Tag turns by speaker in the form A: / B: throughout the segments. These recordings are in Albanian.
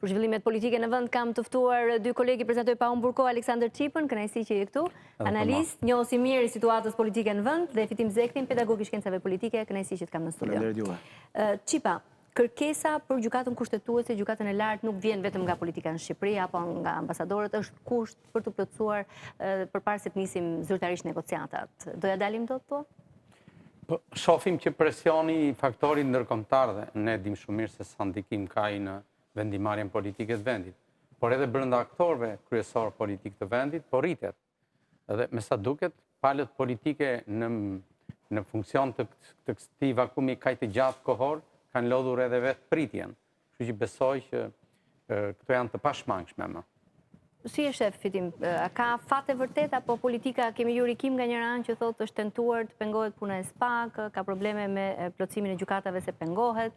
A: për zhvillimet politike në vend kam të ftuar dy kolegë, prezantoj pa humbur kohë Aleksandër Çipën, kënaqësi që je këtu, analist, njohës i mirë i situatës politike në vend, dhe Fitim Zektin, pedagog i shkencave politike, kënaqësi që të kam në studio.
B: Faleminderit juve.
A: Çipa, kërkesa për gjykatën kushtetuese, gjykatën e lartë nuk vjen vetëm nga politika në Shqipëri apo nga ambasadorët, është kusht për të plotësuar përpara se të nisim zyrtarisht negociatat. Do ja dalim dot po?
C: Shohim që presioni i faktorit ndërkombëtar dhe ne dim shumë mirë se sa ndikim ka ai në vendimarrjen politike të vendit, por edhe brenda aktorëve kryesor politik të vendit, po rritet. Edhe me sa duket, palët politike në funksion të këtij vakumi kaq të gjatë kohor kanë lodhur edhe vetë pritjen. Kështu që besoj që këto janë të pashmangshme më.
A: Si e shef, Fitim, a ka fate vërtet, apo politika kemi ju rikim nga njëra anë që thotë është tentuar të pengohet puna e SPAK, ka probleme me plotësimin e gjykatave se pengohet?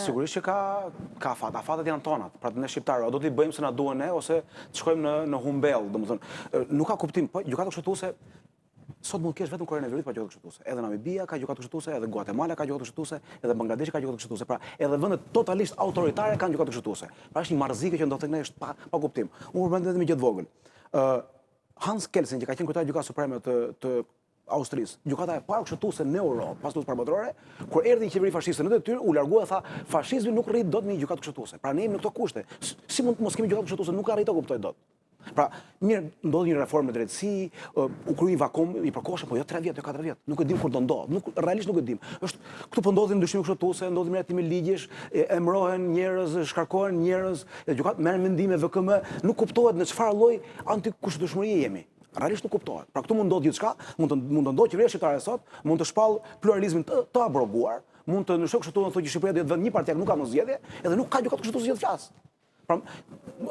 B: Sigurisht që ka fate, fatet janë tonat, pra ne shqiptarë, do t'i bëjmë se na duhen ne, ose të shkojmë në humbell, domethënë, nuk ka kuptim, po gjykata kushtetuese sot mund të kesh vetëm Korenë e Veriut pa gjykatë kushtetuese. Edhe Namibia ka gjykatë kushtetuese, edhe Guatemala ka gjykatë kushtetuese, edhe Bangladeshi ka gjykatë kushtetuese. Pra, edhe vendet totalisht autoritare kanë gjykatë kushtetuese. Pra është një marrëzike që ndodhet tek ne është pa kuptim. Unë përmend vetëm një gjë të vogël. Hans Kelsen, që ka qenë kryetari i gjykatës supreme të Austrisë, gjykata e parë kushtetuese në Europë, pas luftës parabotërore, kur erdhi një qeveri fashiste në detyrë, u largua dhe tha, fashizmi nuk rrit dot me një gjykatë kushtetuese. Pra ne jemi në këto kushte. Si mund të mos kemi gjykatë kushtetuese, nuk arrit të kuptoj dot. Pra, mirë, ndodhi një reformë në drejtësi, u kryi vakum i përkohshëm, po jo 3 vjet, jo 4 vjet. Nuk e dim kur do ndodh, realisht nuk e dim. Këtu po ndodhin ndryshime kushtetuese, ndodhin mirëtimi ligjesh, emrohen njerëz, shkarkohen njerëz, gjykat merren mendime VKM, nuk kuptohet në çfarë lloj antikushtetueshmërie jemi. Realisht nuk kuptohet. Pra këtu mund ndodh gjithçka, mund të ndodh qeveria shqiptare sot, mund të shpall pluralizmin të abroguar, mund të ndryshojë kushtetuesen, thotë që Shqipëria do të vend një parti nuk ka më zgjedhje, edhe nuk ka gjykatë kushtetuese që të flas. Pra,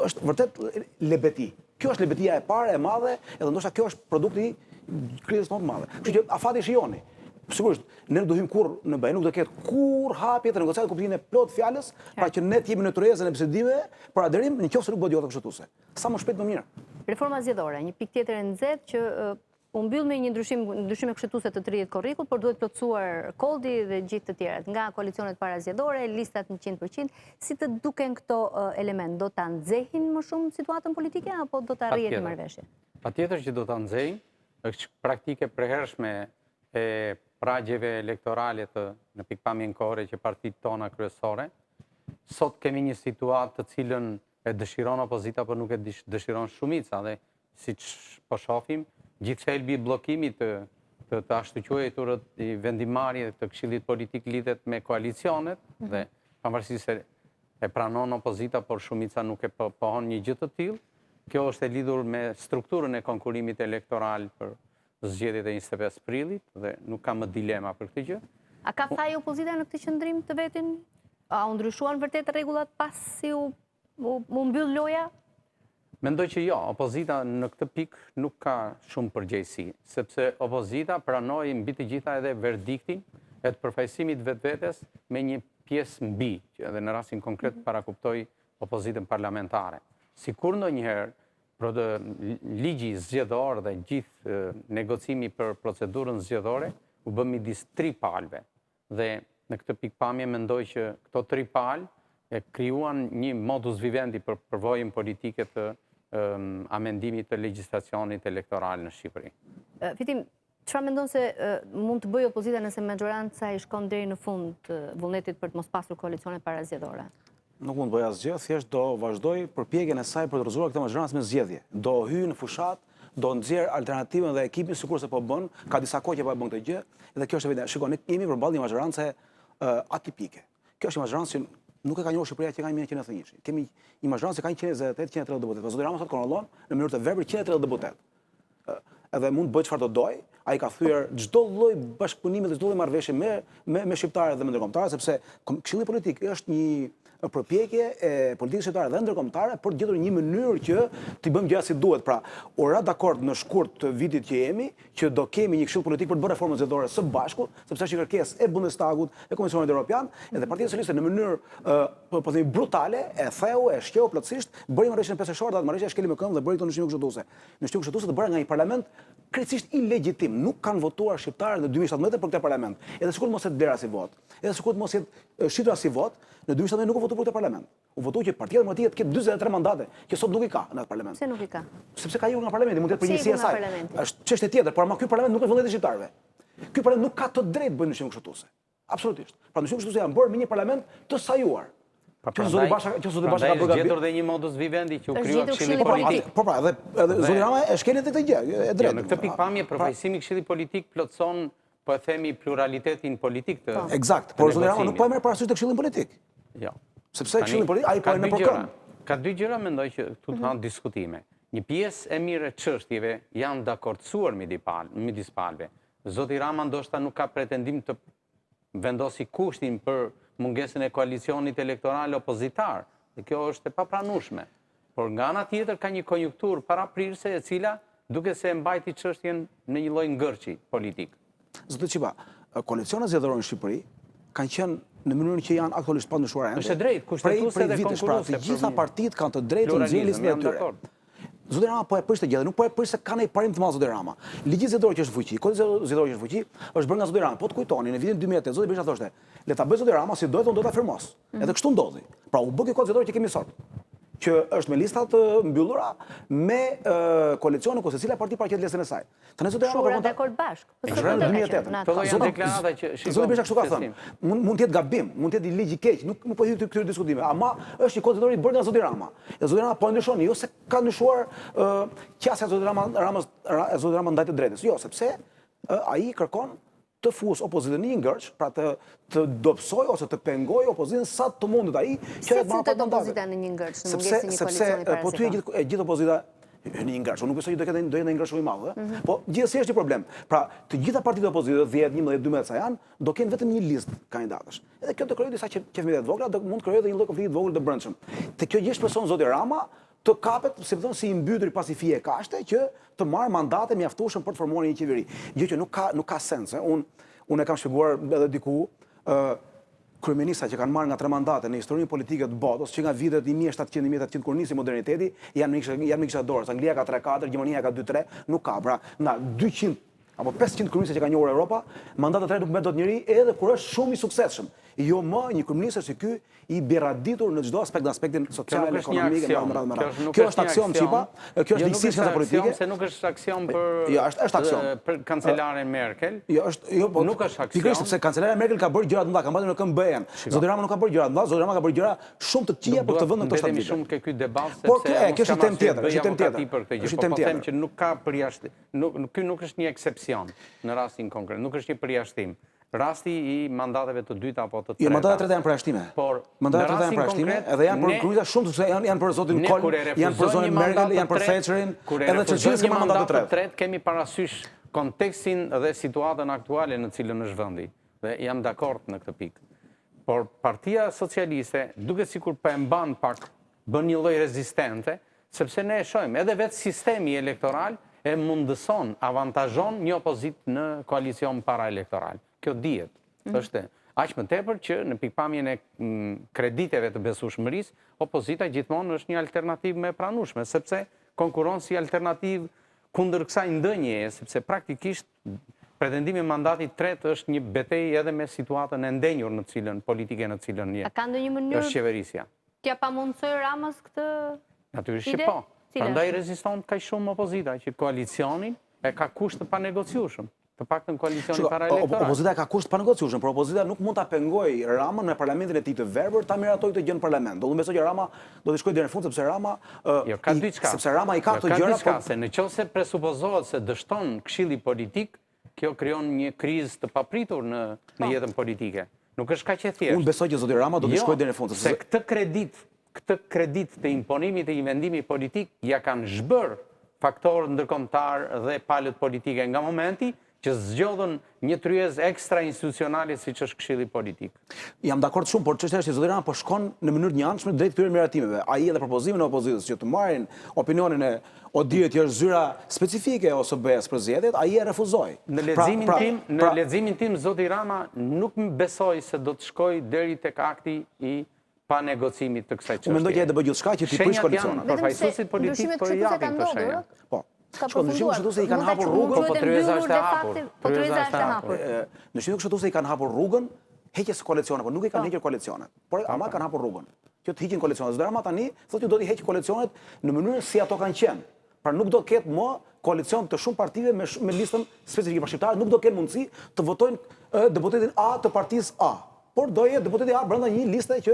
B: është vërtet lebeti. Kjo është lebetia e parë, e madhe, edhe ndoshta kjo është produkti i krizës më të madhe. Kështu që afati shijoni. Sigurisht, ne nuk do hyjmë kurrë në BE, nuk do ketë kurrë hapje të negociatë kuptimin e plot fjalës, pra që ne të jemi në tërheqjen e bisedimeve për aderim nëse nuk bëhet gjykatë kushtetuese. Sa më shpejt më mirë.
A: Reforma zgjedhore, një pikë tjetër e nxehtë që u mbyll me një ndryshime kushtetuese të 30 korrikull, por duhet plotësuar koldi dhe gjithë të tjerat, nga koalicionet parazgjedhore, listat në 100%. Si të duken këto element? Do ta nxehin më shumë situatën politike apo do ta rrihet në marrëveshje?
C: Patjetër që do ta nxejnë, është praktike prehershme e pragjeve elektorale në pikpamjen kohore që partitë tona kryesore. Sot kemi një situatë të cilën e dëshiron opozita, por nuk e dëshiron shumica, dhe siç po shohim, gjithë thelbi i bllokimit të ashtuquajturët i vendimarrjes të Këshillit Politik lidhet me koalicionet, dhe pavarësisht se e pranon opozita, por shumica nuk e pohon një gjë të tillë. Kjo është e lidhur me strukturën e konkurimit elektoral për zgjedhjet e 25 prillit, dhe nuk ka më dilema për këtë gjë.
A: A ka thaj opozita në këtë qëndrim të vetin? A u ndryshuan vërtet rregullat pasi u mbyll loja?
C: Mendoj që jo, opozita në këtë pikë nuk ka shumë përgjegjësi, sepse opozita pranoi mbi të gjitha edhe verdiktin e të përfaqësimit vetvetes me një pjesë mbi, që edhe në rastin konkret parakuptoi opozitën parlamentare. Sikur ndonjëherë ligji zgjedhor dhe gjithë negocimi për procedurën zgjedhore u bë midis 3 palëve. Dhe në këtë pikpamje mendoj që këto 3 palë e krijuan një modus vivendi për përvojën politike të amendimit të legjislacionit elektoral në Shqipëri.
A: Fitim, çfarë mendon se mund të bëjë opozita nëse majoranca i shkon deri në fund të vullnetit për të mos pasur koalicione parazgjedhore?
B: Nuk mund të bëj asgjë, thjesht do vazhdoj përpjekjen e saj për të rrezuar këtë majorancë me zgjedhje. Do hyjë në fushat, do nxjerr alternativën dhe ekipin sikurse po bën, ka disa kohë që po bën këtë gjë, dhe kjo është evident. Shikoni, ne jemi përballë një majorancë atipike. Kjo është një majorancë që nuk e ka njohur Shqipëria që ka 121. Kemi një majorancë që ka 128, 130 deputet. Zoti Rama sot kontrollon në mënyrë të verbër 130 deputet. Edhe mund të bëjë çfarë do doj, ai ka thyer çdo lloj bashkëpunimi dhe çdo lloj marrëveshje me shqiptarët dhe me ndërkombëtarët, sepse Këshilli Politik është një përpjekje e politikës shqiptare dhe ndërkombëtare për të gjetur një mënyrë që t'i bëjmë gjëra si duhet. Pra, u ra dakord në shkurt të vitit që jemi, që do kemi një këshill politik për të bërë reformën zgjedhore së bashku, sepse është një kërkesë e Bundestagut, e Komisionit Evropian, edhe Partia Socialiste në mënyrë po themi brutale, e theu, e shqeu plotësisht, bëri marrëveshjen pesëshore, atë marrëveshje shkeli me këmbë dhe bëri këto ndryshime kushtetuese. Ndryshime kushtetuese të bëra nga një parlament krejtësisht ilegjitim. Nuk kanë votuar shqiptarët në 2017 për këtë parlament. Edhe sikur mos jetë dera si vot. Edhe sikur mos jetë shitura si vot, në 2017 nuk u votu për këtë parlament. U votu që Partia Demokratike të ketë 43 mandate, që sot nuk i ka në atë parlament.
A: Pse nuk i ka?
B: Sepse ka ikur nga parlamenti, mund të jetë përgjegjësia e
A: nga
B: saj.
A: parlamenti?
B: Është çështje tjetër, por ama ky parlament nuk është vullneti i shqiptarëve. Ky parlament nuk ka të drejtë bëjë ndryshim kështuese. Absolutisht. Pra ndryshim kështuese janë bërë me një parlament të sajuar. Që zoti Basha ka bërë gabim.
C: Gjetur dhe një modus vivendi që u krijua
A: gjetur
C: Këshilli
A: Këshilli
C: Politik.
B: Po pra, edhe zoti Rama e shkel edhe këtë gjë, e drejtë.
C: Në këtë pikpamje përfaqësimi i Këshillit Politik plotson, po e themi, pluralitetin politik të.
B: Eksakt, por zoti Rama nuk po e merr parasysh të Këshillin Politik.
C: Jo.
B: Sepse Këshilli Politik ai po e merr për këmbë.
C: Ka dy gjëra mendoj që këtu të hanë diskutime. Një pjesë e mirë e çështjeve janë dakordsuar midis palëve. Zoti Rama ndoshta nuk ka pretendim të vendosi kushtin për mungesën e koalicionit elektoral opozitar. Dhe kjo është e papranueshme. Por nga ana tjetër ka një konjunkturë paraprirëse e cila duke se e mbajti çështjen në një lloj ngërçi politik.
B: Zotë Çipa, koalicionet zgjedhërore në Shqipëri kanë qenë në mënyrën që janë aktualisht pa ndryshuar ende.
C: Është e drejtë, kushtetuese dhe konkurruese.
B: Të gjitha partitë kanë të drejtë në nxjerrjen listë e tyre. Zoti Rama po e prish të gjë, nuk po e prish se ka ndonjë parim të madh zoti Rama. Ligji zgjedhor që është fuqi, kodit zgjedhor që është fuqi, është bërë nga zoti Rama. Po të kujtoni, në vitin 2008 zoti Berisha thoshte, le ta bëj zoti Rama si dohet, unë do ta firmos. Edhe kështu ndodhi. Pra u bë ky kod zgjedhor që kemi sot, që është me lista të mbyllura me koalicionin ku secila parti pra qetë listën e saj. Tani zoti Rama
A: Shura dakord bashk.
B: Në 2008.
C: Këto janë deklarata që
B: Zoti Berisha kështu ka thënë. Mund të jetë gabim, mund të jetë ligj i keq, nuk po hyj këtyre diskutime, ama është një kod zgjedhor i bërë nga zoti Rama. E zoti Rama po ndryshon, jo se ka ndryshuar qasja e zoti Rama ndaj të drejtës. Jo, sepse ai kërkon të fus opozitën në një ngërç, pra të dobësoj ose të pengoj opozitën sa të mundet ai që
A: të marrë opozita në një ngërç, në mungesë një koalicioni para.
B: Po ty e gjithë opozita në një ngërç, unë nuk besoj që do jetë një ngërç shumë i madh, po gjithsesi është një problem. Pra, të gjitha partitë e opozitës, 10, 11, 12 sa janë, do kenë vetëm një listë kandidatësh. Edhe kjo do krijojë disa qefmite të vogla, mund të krijojë edhe një lloj konflikti të vogël të brendshëm. Te kjo gjë shpreson zoti Rama të kapet, si më thon, si i mbytur pasi fije kashte që të marrë mandate mjaftueshëm për të formuar një qeveri. Gjë që nuk ka sens. Unë e kam shpjeguar edhe diku, kryeministra që kanë marrë nga 3 mandate në historinë politike të botës, që nga vitet 1700-1800 kur nisi moderniteti, janë me kishë dorës. Anglia ka 3-4, Gjermania ka 2-3, nuk ka. Pra, nga 200 apo 500 kryeministra që ka njohur Europa, mandata 3 nuk merr dot njëri, edhe kur është shumë i suksesshëm. Jo më një kryeminist si ky i biraditur në çdo aspekt, në aspektin social, ekonomik, kjo është aksion Çipa, kjo është diksisja politike.
C: Se nuk është aksion për
B: Jo, është aksion.
C: Për kancelaren Merkel.
B: Jo, po
C: nuk është aksion.
B: Pikërisht sepse kancelarea Merkel ka bërë gjëra të mëdha, ka mbajtur në këmbë BE-n. Zoti Rama nuk ka bërë gjëra të mëdha, zoti Rama ka bërë gjëra shumë të këqija për të vënë në këto 7 vite.
C: Shumë ke ky debat sepse
B: por kjo është temë tjetër, është temë tjetër.
C: Po them që nuk ka përjashtim. Ky nuk është një ekcepcion në rastin konkret, nuk është një përjashtim. Rasti i mandateve të dyta apo të treta.
B: Jo, mandatet e treta janë përjashtime. Mandatet e treta janë përjashtime, edhe janë për kryeministra shumë të janë për zotin Koll, janë për zotin Merkel, janë për Thatcherin, edhe Churchilli ka mandat të tretë.
C: Kemi parasysh kontekstin dhe situatën aktuale në cilën është vendi. Dhe jam dakord në këtë pikë. Por Partia Socialiste, duket sikur po e mban pak, bën një lloj rezistente, sepse ne e shohim edhe vetë sistemi elektoral e mundëson, avantazhon një opozitë në koalicion paraelektoral. Kjo dihet. Është aq më tepër që në pikpamjen e krediteve të besueshmërisë, opozita gjithmonë është një alternativë më e pranueshme, sepse konkuron si alternativë kundër kësaj ndënjeje, sepse praktikisht pretendimi i mandatit tretë është një betejë edhe me situatën e ndenjur në cilën politike në cilën
A: A ka ndonjë mënyrë
C: është qeverisja.
A: T'ja pamundsoj Ramës këtë
C: Natyrisht që po. Prandaj reziston kaq shumë opozita që koalicionin e ka kusht të panegociueshëm. Të paktën koalicioni paraelektoral.
B: Opozita ka kusht të panegociueshëm, por opozita nuk mund ta pengojë Ramën në parlamentin e tij të verbër ta miratojë këtë gjë në parlament. Do të besoj që Rama do të shkojë deri në fund sepse Rama sepse Rama i ka këto gjëra,
C: po nëse presupozohet se dështon Këshilli Politik, kjo krijon një krizë të papritur në jetën politike. Nuk është kaq e thjeshtë.
B: Unë besoj që zoti Rama do të shkojë deri në fund
C: sepse këtë kredit të imponimit të një vendimi politik ja kanë zhbër faktorët ndërkombëtar dhe palët politike nga momenti që zgjodhën një tryezë ekstra institucionale siç është Këshilli Politik.
B: Jam dakord shumë, por çështja është që zoti Rama po shkon në mënyrë të njëanshme drejt këtyre miratimeve. Ai edhe propozimin e opozitës që të marrin opinionin e Odirit që është zyra specifike e OSB-s për zgjedhjet, ai e refuzoi.
C: Në leximin tim zoti Rama nuk më besoi se do të shkojë deri tek akti i pa negocimit të kësaj çështje.
B: Unë mendoj që ai do bëj gjithçka që ti prish koalicionin.
C: Përfaqësuesit politik po japin këto shenja.
B: Po.
A: ka
B: Shko, në
A: përfunduar.
B: kështu se i kanë
A: Mund ta
B: hapur
A: quhet
B: rrugën,
C: po Tryeza është e
A: de
C: hapur.
A: facto, po Tryeza është e hapur.
B: Në kështu se i kanë hapur rrugën, heqjes koalicione, por nuk i kanë hequr koalicionet. Por ama kanë hapur rrugën. Që të hiqin koalicionet. Zdo Rama tani thotë që do t'i heqë koalicionet në mënyrë si ato kanë qenë. Pra nuk do ketë më koalicion të shumë partive me listën specifike për shqiptarë, nuk do kenë mundësi të votojnë deputetin A të partisë A. Por do jetë deputeti A brenda një liste që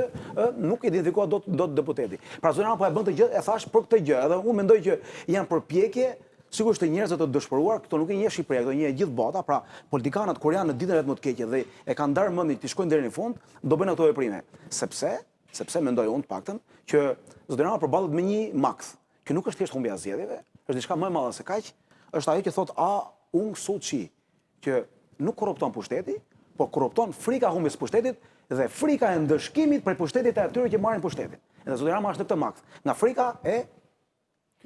B: nuk identifikohet dot deputeti. Pra Zoti Rama po e bën këtë gjë, e thash për këtë gjë, edhe unë mendoj që janë përpjekje sigurisht të njerëzve të dëshpëruar, këto nuk e njeh Shqipëria, këto njeh gjithë bota, pra politikanët kur janë në ditën e më të keqe dhe e kanë ndarë mendin të shkojnë deri në fund, do bëjnë ato veprime. Sepse mendoj unë të paktën që Zoti Rama përballet me një makt, që nuk është thjesht humbja e zgjedhjeve, është diçka më e madhe se kaq, është ajo që thotë Aung Suu Kyi, që nuk korrupton pushteti, por korrupton frika e humbjes pushtetit dhe frika e ndëshkimit për pushtetit e atyre që marrin pushtetin. Edhe Zoti Rama është në këtë makt, nga frika e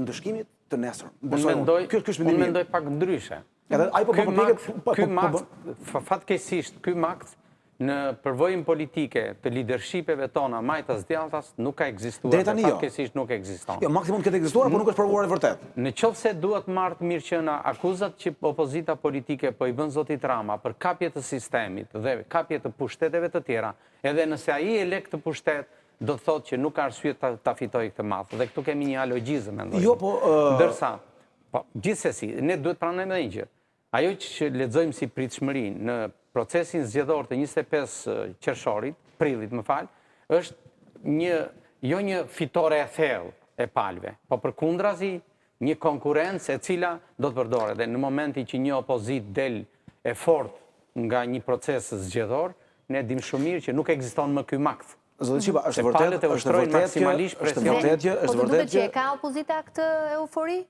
B: ndëshkimit të nesër.
C: Unë mendoj pak ndryshe.
B: Edhe ai po
C: Ky makt, fatkeqësisht, ky makt në përvojën politike të lidershipeve tona majtas djathtas nuk ka ekzistuar.
B: Deri tani jo.
C: Fatkeqësisht nuk ekziston.
B: Jo, maksimum këtë ekzistuar, por nuk është provuar e vërtet.
C: Në qoftë se duhet marrë të mirëqëna akuzat që opozita politike po i bën zotit Rama për kapje të sistemit dhe kapje të pushteteve të tjera, edhe nëse ai e lek të pushtet, do të thotë që nuk ka arsye ta fitojë këtë mall. Dhe këtu kemi një alogjizëm mendoj.
B: Jo, po
C: ndërsa, po gjithsesi, ne duhet pranojmë edhe një gjë. Ajo që lexojmë si pritshmëri në procesin zgjedhor të 25 qershorit, prillit më fal, është jo një fitore e thellë e palëve, po përkundrazi një konkurrencë e cila do të përdoret. Dhe në momentin që një opozit del e fort nga një proces zgjedhor, ne dim shumë mirë që nuk ekziston më ky makt.
B: Zoti Çipa, është vërtet
A: Po duhet që ka opozita këtë eufori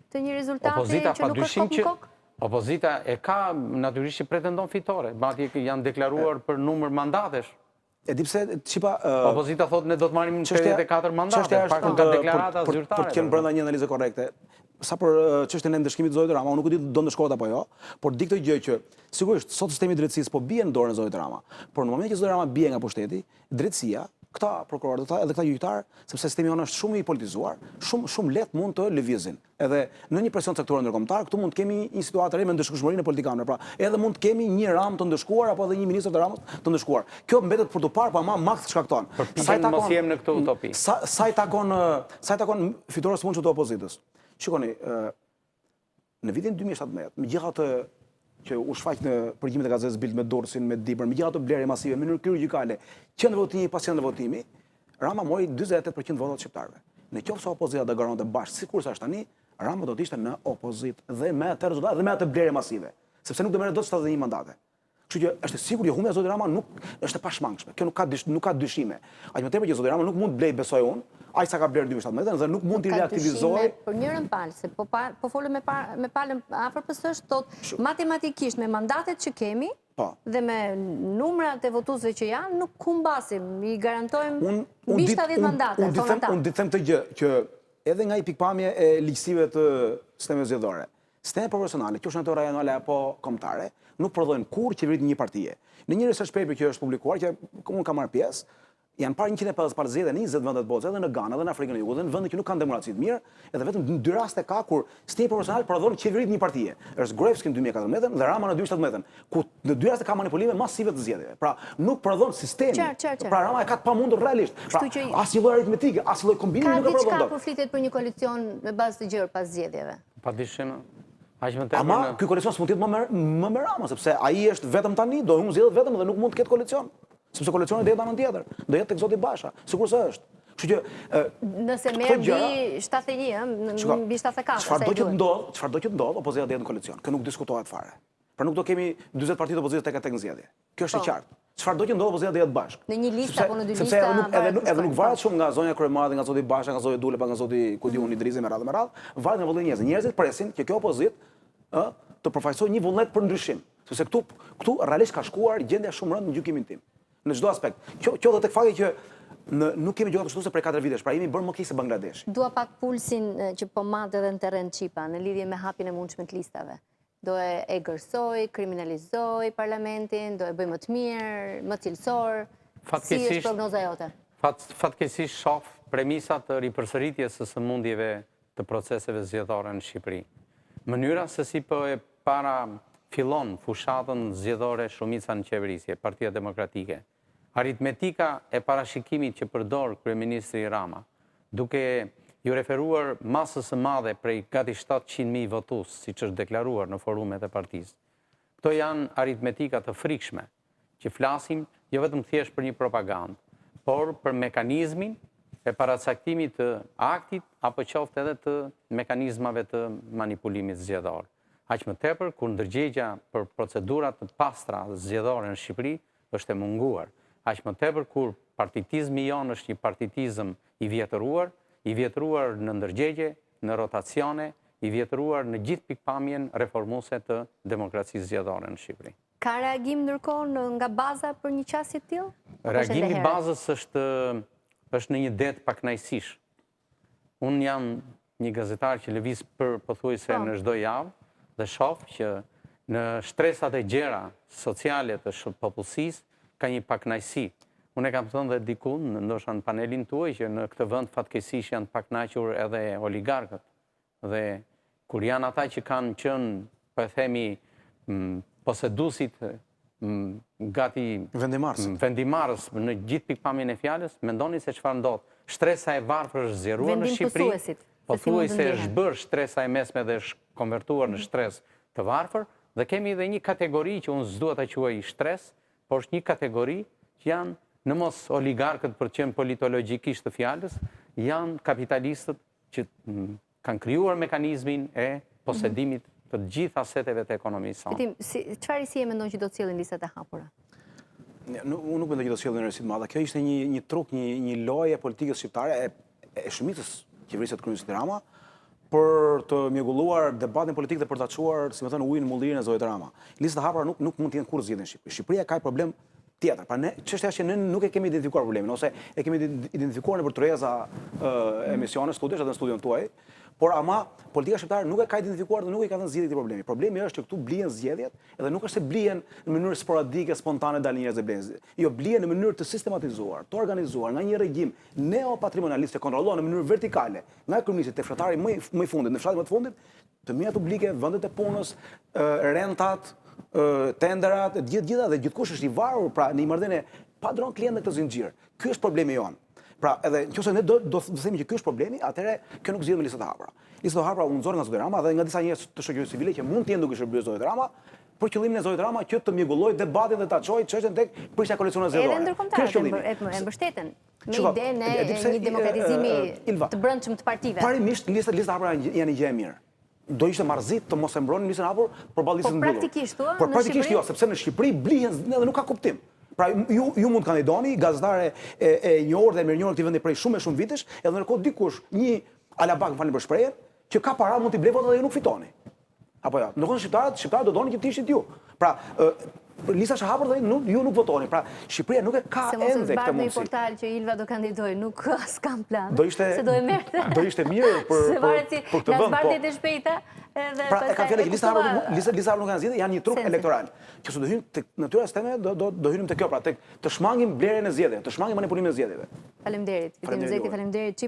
A: të një rezultati që nuk është kokë në kokë?
C: Opozita e ka natyrisht që pretendon fitore, madje janë deklaruar për numër mandatesh.
B: E di pse Çipa
C: opozita thotë ne do të marrim 34 mandate, pak nga deklarata zyrtare.
B: Për të qenë brenda një analize korrekte. Sa për çështjen e ndëshkimit të Zotit Rama, unë nuk e di do ndëshkohet apo jo, por di këtë gjë që sigurisht sot sistemi i drejtësisë po bie në dorën e Zotit Rama. Por në momentin që Zoti Rama bie nga pushteti, drejtësia, këta prokurorët edhe këta gjyqtar, sepse sistemi jonë është shumë i politizuar, shumë lehtë mund të lëvizin. Edhe në një presion caktuar ndërkombëtar, këtu mund të kemi një situatë re me ndëshkueshmërinë e politikanëve. Pra, edhe mund të kemi një Ram të ndëshkuar apo edhe një ministër të Ramës të ndëshkuar. Kjo mbetet për të parë, pa makt shkakton.
C: Sa i takon mos jem në këtë utopi.
B: Sa i takon fitores mund të opozitës. Shikoni, në vitin 2017, me gjitha të që u shfaq në përgjimet e gazetës Bild me Dorsin, me Dibër, me gjitha të blerje masive, me mënyrë kirurgjikale, qendër votimi pas qendër votimi, Rama mori 48% votat shqiptarëve. Në qoftë se opozita do garonte bashkë, sikur sa është tani, Rama do të ishte në opozitë dhe me atë rezultat dhe me atë blerje masive, sepse nuk do merret dot 71 mandate. Kështu që është sigur që humbja e Zotit Rama nuk është e pashmangshme. Kjo nuk ka dyshime. Aq më tepër që Zoti Rama nuk mund të blej, besoj unë, aq sa ka bler 2017 dhe nuk mund të reaktivizojë.
A: Për njërën palë, se po folëm me palën afër PS-së, thotë matematikisht me mandatet që kemi dhe me numrat e votuesve që janë, nuk humbasim, i garantojmë mbi 70 mandate.
B: Unë di them të gjë që edhe nga i pikpamje e ligjësive të sistemeve zgjedhore, sistemet profesionale, qofshin ato rajonale apo kombëtare, nuk prodhojnë kur qeveritë një partie. Në një research paper që është publikuar, që unë kam marrë pjesë, janë parë 150 zgjedhje në 20 vende të botës, edhe në Ghana, edhe në Afrikën e Jugut, edhe në vende që nuk kanë demokraci të mirë, edhe vetëm në 2 raste ka kur sistemi profesional prodhon qeveritë një partie. Është Gruevski në 2014 dhe Rama në 2017, ku në 2 raste ka manipulime masive të zgjedhjeve. Pra, nuk prodhon sistemi. Pra Rama e ka të pamundur realisht. Pra, asnjë lloj aritmetike, asnjë lloj kombinimi nuk e prodhon.
A: Ka diçka kur flitet për një koalicion me bazë të gjerë pas zgjedhjeve.
C: Padyshim.
B: Ama ky koalicion s'mund të jetë më me Rama, sepse ai është vetëm tani, do humbë zgjedhjet vetëm dhe nuk mund të ketë koalicion. Sepse koalicioni do jetë anën tjetër, do jetë tek Zoti Basha, sikurse është. Kështu që
A: nëse merr mbi 71, mbi 74,
B: çfarë do që të ndodh, opozita do jetë në koalicion. Kjo nuk diskutohet fare. Pra nuk do kemi 40 partit opozitës tek në zgjedhje. Kjo është e qartë. Çfarë do që ndodh, opozita do jetë bashkë.
A: Në një listë apo në 2 lista.
B: Sepse edhe nuk varet shumë nga zonja kryemare, nga Zoti Basha, nga Zoti Dule, nga Zoti Kudiun Idrizi me radhë, varet nga vullneti e njerëzve. Njerëzit presin që kjo opozitë të përfaqësojë një vullnet për ndryshim. Sepse këtu realisht ka shkuar gjendja shumë rënd në gjykimin tim. Në çdo aspekt. Kjo do tek fakti që nuk kemi gjëra të shtuese për 4 vitesh, pra jemi bërë më keq se Bangladeshi.
A: Dua pak pulsin që po mat edhe në terren Çipa në lidhje me hapjen e mundshme të listave. Do e gërsoj, kriminalizoj parlamentin, do e bëj më të mirë, më cilësor. Si është prognoza jote?
C: Fatkeqësisht shoh premisat të ripërsëritjes së sëmundjeve të proceseve zgjedhore në Shqipëri. mënyra se si po e para fillon fushatën zgjedhore shumica në qeverisje, Partia Demokratike. Aritmetika e parashikimit që përdor kryeministri Rama, duke ju referuar masës së madhe prej gati 700.000 votues, siç është deklaruar në forumet e partisë. Këto janë aritmetika të frikshme, që flasim jo vetëm thjesht për një propagandë, por për mekanizmin e paracaktimit të aktit apo qoftë edhe të mekanizmave të manipulimit zgjedhor. Aq më tepër kur ndërgjegja për procedurat të pastra zgjedhore në Shqipëri është e munguar. Aq më tepër kur partitizmi jonë është një partitizëm i vjetëruar në ndërgjegje, në rotacione, i vjetëruar në gjithë pikpamjen reformuese të demokracisë zgjedhore në Shqipëri.
A: Ka reagim ndërkohë nga baza për një qasje të tillë?
C: Reagimi i bazës është në një det pakënaqësish. Unë jam një gazetar që lëviz pothuajse në çdo javë dhe shoh që në shtresat e gjera sociale të popullsisë ka një pakënaqësi. Unë e kam thënë dhe diku, ndoshta në panelin tuaj, që në këtë vend fatkeqësisht janë të pakënaqur edhe oligarkët. Dhe kur janë ata që kanë qenë, po e themi, poseduesit gati vendimarrës në gjithë pikpamjen e fjalës, mendoni se çfarë ndodh. Shtresa e varfër është zgjeruar në Shqipëri. Pothuajse është bërë shtresa e mesme dhe është konvertuar në shtresë të varfër, dhe kemi edhe një kategori që unë s'dua ta quaj shtresë, por është një kategori që janë në mos oligarkët për të qenë politologjikisht të fjalës, janë kapitalistët që kanë krijuar mekanizmin e posedimit të gjithë aseteve të ekonomisë sonë.
A: Çfarë si e mendon që do të cilin listat e hapura?
B: Unë nuk mendoj që do të cilin rëndësi të madhe. Kjo ishte një truk, një lojë e politikës shqiptare e shumicës qeverisë të kryeministit Rama për të mjegulluar debatin politik dhe për ta çuar, si më thënë, ujin në mullirin e Zojit Rama. Listat e hapura nuk mund të jenë kurrë zgjedhje në Shqipëri. Shqipëria ka një problem tjetër. Pra çështja është që ne nuk e kemi identifikuar problemin, ose e kemi identifikuar nëpër tëreza emisione, studiesh edhe në studion tuaj, por ama politika shqiptare nuk e ka identifikuar dhe nuk i ka dhënë zgjidhje këtij problemi. Problemi është që këtu blihen zgjedhjet, edhe nuk është se blihen në mënyrë sporadike, spontane dalin njerëz e blihen. Jo, blihen në mënyrë të sistematizuar, të organizuar nga një regjim neopatrimonialist që kontrollon në mënyrë vertikale nga kryeministri tek fshatari më i fundit, në fshatin më të fundit, të mijat publike, vendet e punës, rentat, tenderat, gjitha dhe gjithkush është i varur pra në një marrëdhënie pa dron klient në këtë zinxhir. Ky është problemi jonë. Pra, edhe nëse ne do themi që ky është problemi, atëherë kjo nuk zgjidhet me listat e hapura. Listat e hapura u nxorën nga Zoti Rama dhe nga disa njerëz të shoqërisë civile që mund të jenë duke shërbyer Zotit Rama, për qëllimin e Zotit Rama që të mjegullojë debatin dhe ta çojë çështjen tek prishja e koalicioneve zgjedhore.
A: Edhe ndërkombëtarët e mbështeten me idenë e një demokratizimi të brendshëm të partive.
B: Parimisht listat e hapura janë një gjë e mirë. Do ishte marrëzit të mos e mbronin listën e hapur përballë listës mbyllur. Por praktikisht jo, sepse në Shqipëri blihen edhe nuk ka kuptim. Pra ju mund kandidoni, gazetare e njohur dhe mirënjohur këtij vendi prej shumë vitesh, edhe ndërkohë dikush, një alabak, më falni për shprehjen, që ka para mund t'i blej votat dhe ju nuk fitoni. Apo jo, ndërkohë shqiptarët do donin që të ishit ju. Pra, lista është e hapur dhe ju nuk votoni. Pra, Shqipëria nuk e ka ende këtë mundësi.
A: Se mos është portal që Ilva do kandidoj, nuk s'kam plan.
B: Se
A: do e merrte.
B: Do ishte mirë për këtë vend.
A: Zbardhjet e shpejta.
B: Pra, e kam fjalën që lista hapur nuk kanë zgjidhje, janë një trup elektoral. Që do hyjmë tek natyra e sistemeve, do hyjmë tek kjo, pra tek të shmangim blerjen e zgjedhjeve, të shmangim manipulimin e zgjedhjeve.
A: Faleminderit. Faleminderit.